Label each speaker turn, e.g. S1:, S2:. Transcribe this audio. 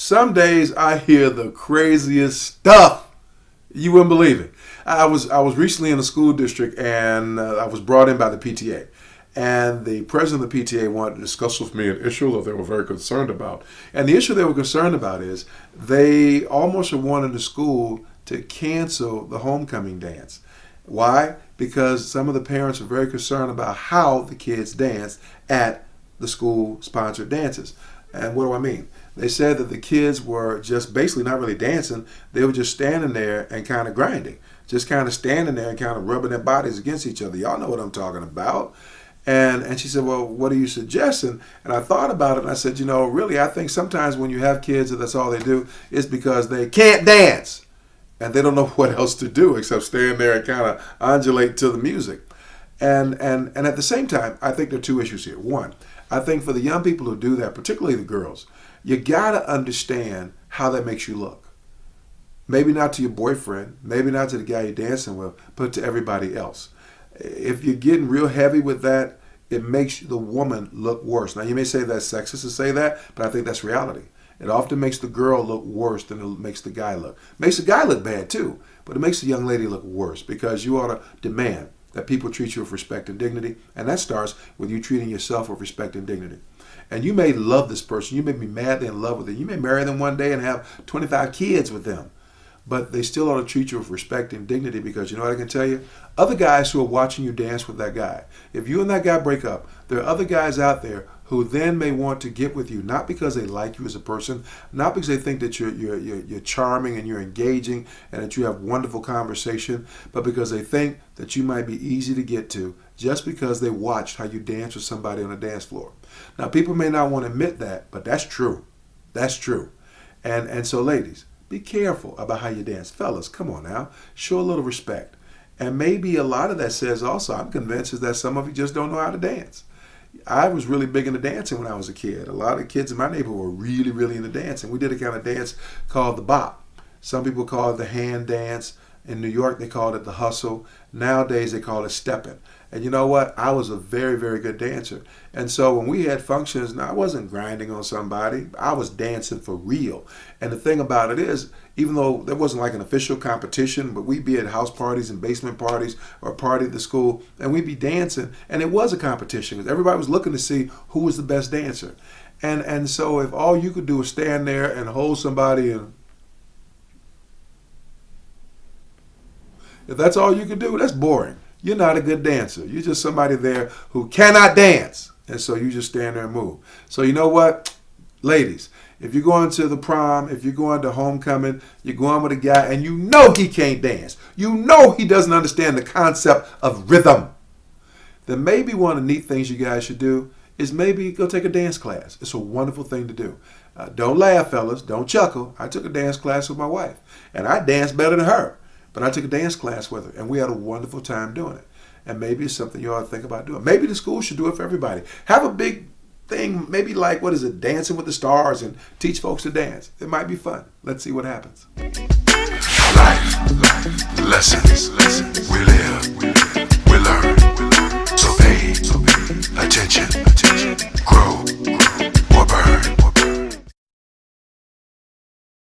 S1: some days I hear the craziest stuff. You wouldn't believe it. I was recently in a school district, and I was brought in by the PTA. And the president of the PTA wanted to discuss with me an issue that they were very concerned about. And the issue they were concerned about is they almost wanted the school to cancel the homecoming dance. Why? Because some of the parents are very concerned about how the kids dance at the school-sponsored dances. And what do I mean? They said that the kids were just basically not really dancing. They were just standing there and kind of grinding. Just kind of standing there and kind of rubbing their bodies against each other. Y'all know what I'm talking about. And she said, well, what are you suggesting? And I thought about it, and I said, really, I think sometimes when you have kids and that's all they do, it's because they can't dance. And they don't know what else to do except stand there and kind of undulate to the music. And at the same time, I think there are two issues here. One, I think for the young people who do that, particularly the girls, you got to understand how that makes you look. Maybe not to your boyfriend, maybe not to the guy you're dancing with, but to everybody else. If you're getting real heavy with that, it makes the woman look worse. Now, you may say that's sexist to say that, but I think that's reality. It often makes the girl look worse than it makes the guy look. It makes the guy look bad too, but it makes the young lady look worse because you ought to demand that people treat you with respect and dignity, and that starts with you treating yourself with respect and dignity. And you may love this person. You may be madly in love with them. You may marry them one day and have 25 kids with them. But they still ought to treat you with respect and dignity because you know what I can tell you? Other guys who are watching you dance with that guy, if you and that guy break up, there are other guys out there who then may want to get with you, not because they like you as a person, not because they think that you're charming and you're engaging and that you have wonderful conversation, but because they think that you might be easy to get to just because they watched how you dance with somebody on a dance floor. Now, people may not want to admit that, but that's true. That's true. And so, ladies, be careful about how you dance. Fellas, come on now. Show a little respect. And maybe a lot of that says also, I'm convinced, is that some of you just don't know how to dance. I was really big into dancing when I was a kid. A lot of kids in my neighborhood were really, really into dancing. We did a kind of dance called the bop. Some people call it the hand dance. In New York, they called it the hustle. Nowadays, they call it stepping. And you know what? I was a very, very good dancer. And so when we had functions, now I wasn't grinding on somebody. I was dancing for real. And the thing about it is, even though there wasn't like an official competition, but we'd be at house parties and basement parties or a party at the school, and we'd be dancing. And it was a competition because everybody was looking to see who was the best dancer. And so if all you could do was stand there and hold somebody and if that's all you could do, that's boring. You're not a good dancer. You're just somebody there who cannot dance. And so you just stand there and move. So you know what? Ladies, if you're going to the prom, if you're going to homecoming, you're going with a guy and you know he can't dance. You know he doesn't understand the concept of rhythm. Then maybe one of the neat things you guys should do is maybe go take a dance class. It's a wonderful thing to do. Don't laugh, fellas. Don't chuckle. I took a dance class with my wife. And I danced better than her. But I took a dance class with her, and we had a wonderful time doing it. And maybe it's something you ought to think about doing. Maybe the school should do it for everybody. Have a big thing, maybe like, Dancing with the Stars, and teach folks to dance. It might be fun. Let's see what happens.
S2: Life, lessons, we live, we learn. So pay attention, grow.